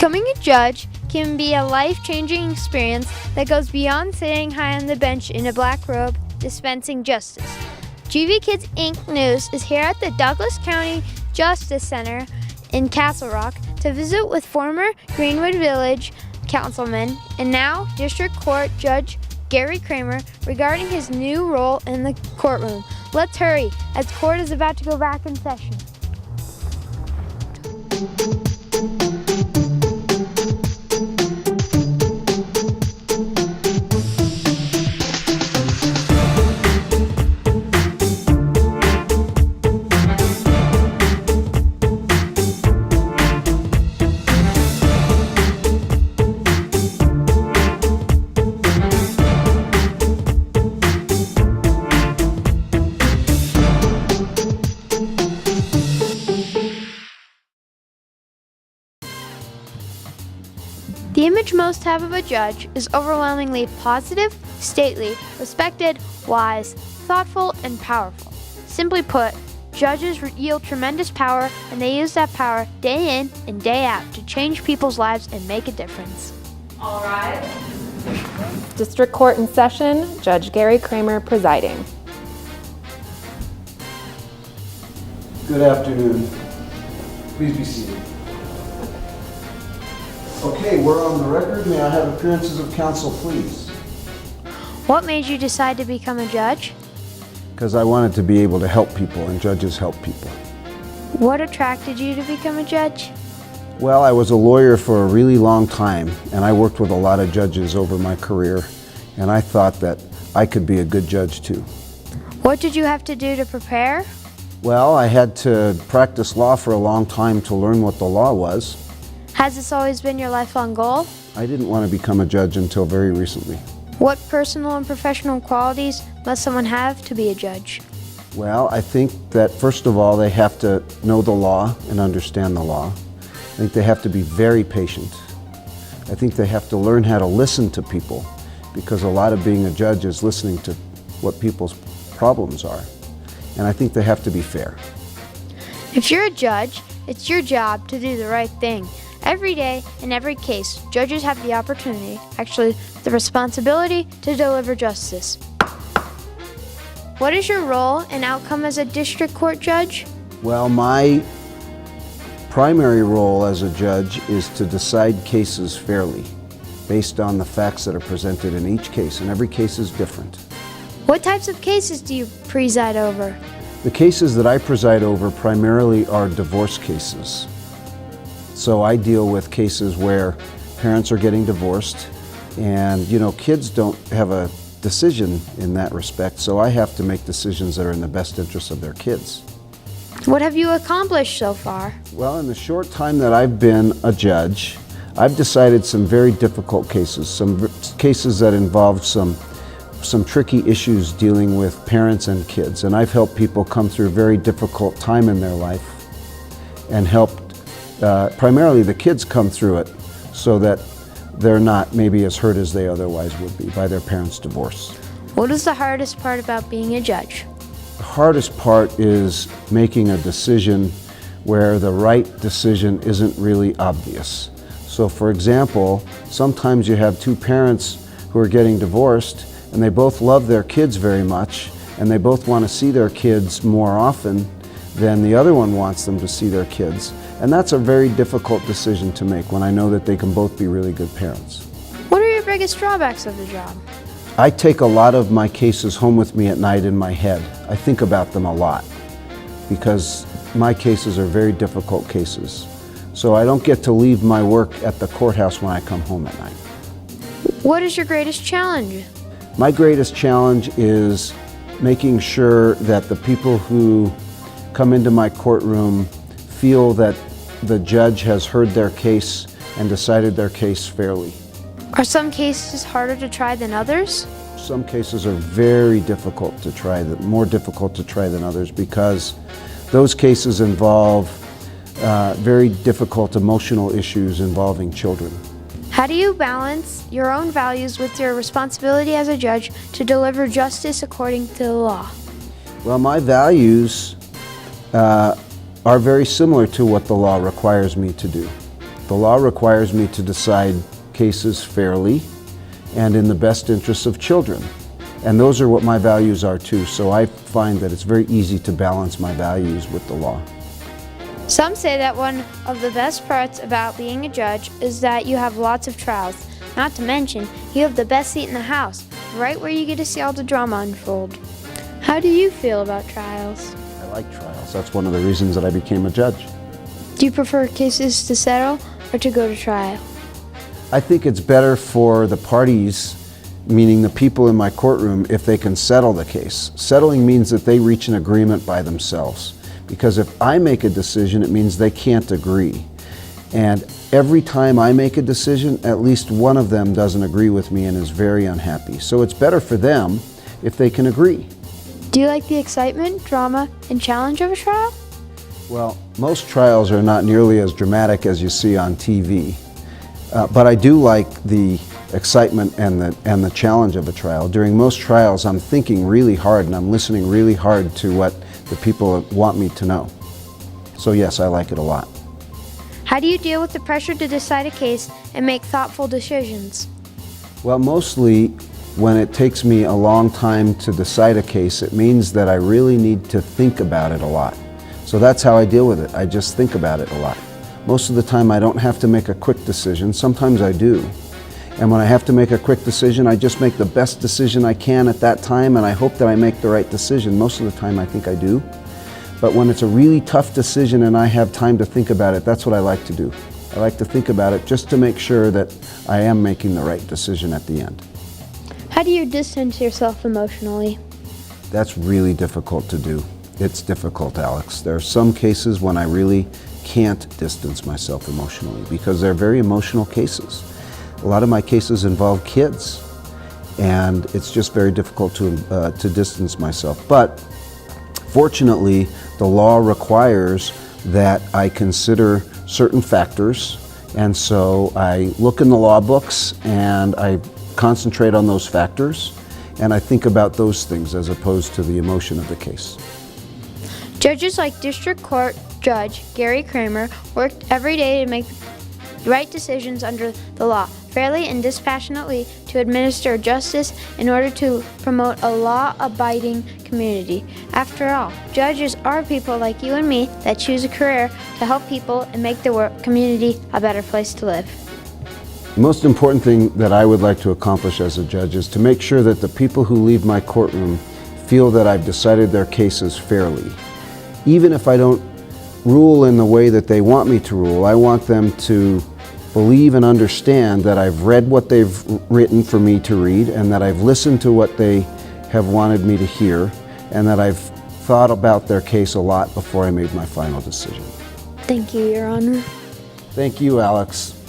Becoming a judge can be a life-changing experience that goes beyond sitting high on the bench in a black robe dispensing justice. GV Kids Inc. News is here at the Douglas County Justice Center in Castle Rock to visit with former Greenwood Village Councilman and now District Court Judge Gary Kramer regarding his new role in the courtroom. Let's hurry, as court is about to go back in session. The image most have of a judge is overwhelmingly positive, stately, respected, wise, thoughtful, and powerful. Simply put, judges yield tremendous power, and they use that power day in and day out to change people's lives and make a difference. All rise. District Court in session, Judge Gary Kramer presiding. Good afternoon. Please be seated. Okay, we're on the record. May I have appearances of counsel, please? What made you decide to become a judge? Because I wanted to be able to help people, and judges help people. What attracted you to become a judge? Well, I was a lawyer for a really long time, and I worked with a lot of judges over my career, and I thought that I could be a good judge too. What did you have to do to prepare? Well, I had to practice law for a long time to learn what the law was. Has this always been your lifelong goal? I didn't want to become a judge until very recently. What personal and professional qualities must someone have to be a judge? Well, I think that first of all, they have to know the law and understand the law. I think they have to be very patient. I think they have to learn how to listen to people, because a lot of being a judge is listening to what people's problems are. And I think they have to be fair. If you're a judge, it's your job to do the right thing. Every day, in every case, judges have the opportunity, actually the responsibility, to deliver justice. What is your role and outcome as a district court judge? Well, my primary role as a judge is to decide cases fairly, based on the facts that are presented in each case, and every case is different. What types of cases do you preside over? The cases that I preside over primarily are divorce cases. So I deal with cases where parents are getting divorced, and kids don't have a decision in that respect, so I have to make decisions that are in the best interest of their kids. What have you accomplished so far? Well, in the short time that I've been a judge, I've decided some very difficult cases, some cases that involved some tricky issues dealing with parents and kids, and I've helped people come through a very difficult time in their life and helped primarily the kids come through it so that they're not maybe as hurt as they otherwise would be by their parents' divorce. What is the hardest part about being a judge? The hardest part is making a decision where the right decision isn't really obvious. So for example, sometimes you have two parents who are getting divorced and they both love their kids very much and they both want to see their kids more often than the other one wants them to see their kids. And that's a very difficult decision to make when I know that they can both be really good parents. What are your biggest drawbacks of the job? I take a lot of my cases home with me at night in my head. I think about them a lot because my cases are very difficult cases. So I don't get to leave my work at the courthouse when I come home at night. What is your greatest challenge? My greatest challenge is making sure that the people who come into my courtroom feel that the judge has heard their case and decided their case fairly. Are some cases harder to try than others? Some cases are very difficult to try, more difficult to try than others, because those cases involve very difficult emotional issues involving children. How do you balance your own values with your responsibility as a judge to deliver justice according to the law? Well, my values are very similar to what the law requires me to do. The law requires me to decide cases fairly and in the best interests of children. And those are what my values are too, so I find that it's very easy to balance my values with the law. Some say that one of the best parts about being a judge is that you have lots of trials. Not to mention, you have the best seat in the house, right where you get to see all the drama unfold. How do you feel about trials? I like trials. That's one of the reasons that I became a judge. Do you prefer cases to settle or to go to trial? I think it's better for the parties, meaning the people in my courtroom, if they can settle the case. Settling means that they reach an agreement by themselves. Because if I make a decision, it means they can't agree. And every time I make a decision, at least one of them doesn't agree with me and is very unhappy. So it's better for them if they can agree. Do you like the excitement, drama, and challenge of a trial? Well, most trials are not nearly as dramatic as you see on TV. But I do like the excitement and the challenge of a trial. During most trials, I'm thinking really hard and I'm listening really hard to what the people want me to know. So yes, I like it a lot. How do you deal with the pressure to decide a case and make thoughtful decisions? Well, mostly when it takes me a long time to decide a case, it means that I really need to think about it a lot. So that's how I deal with it. I just think about it a lot. Most of the time I don't have to make a quick decision. Sometimes I do. And when I have to make a quick decision, I just make the best decision I can at that time, and I hope that I make the right decision. Most of the time I think I do. But when it's a really tough decision and I have time to think about it, that's what I like to do. I like to think about it just to make sure that I am making the right decision at the end. How do you distance yourself emotionally? That's really difficult to do. It's difficult, Alex. There are some cases when I really can't distance myself emotionally because they're very emotional cases. A lot of my cases involve kids, and it's just very difficult to distance myself. But fortunately, the law requires that I consider certain factors, and so I look in the law books and I concentrate on those factors, and I think about those things as opposed to the emotion of the case. Judges like District Court Judge Gary Kramer worked every day to make the right decisions under the law, fairly and dispassionately to administer justice in order to promote a law-abiding community. After all, judges are people like you and me that choose a career to help people and make the community a better place to live. The most important thing that I would like to accomplish as a judge is to make sure that the people who leave my courtroom feel that I've decided their cases fairly. Even if I don't rule in the way that they want me to rule, I want them to believe and understand that I've read what they've written for me to read, and that I've listened to what they have wanted me to hear, and that I've thought about their case a lot before I made my final decision. Thank you, Your Honor. Thank you, Alex.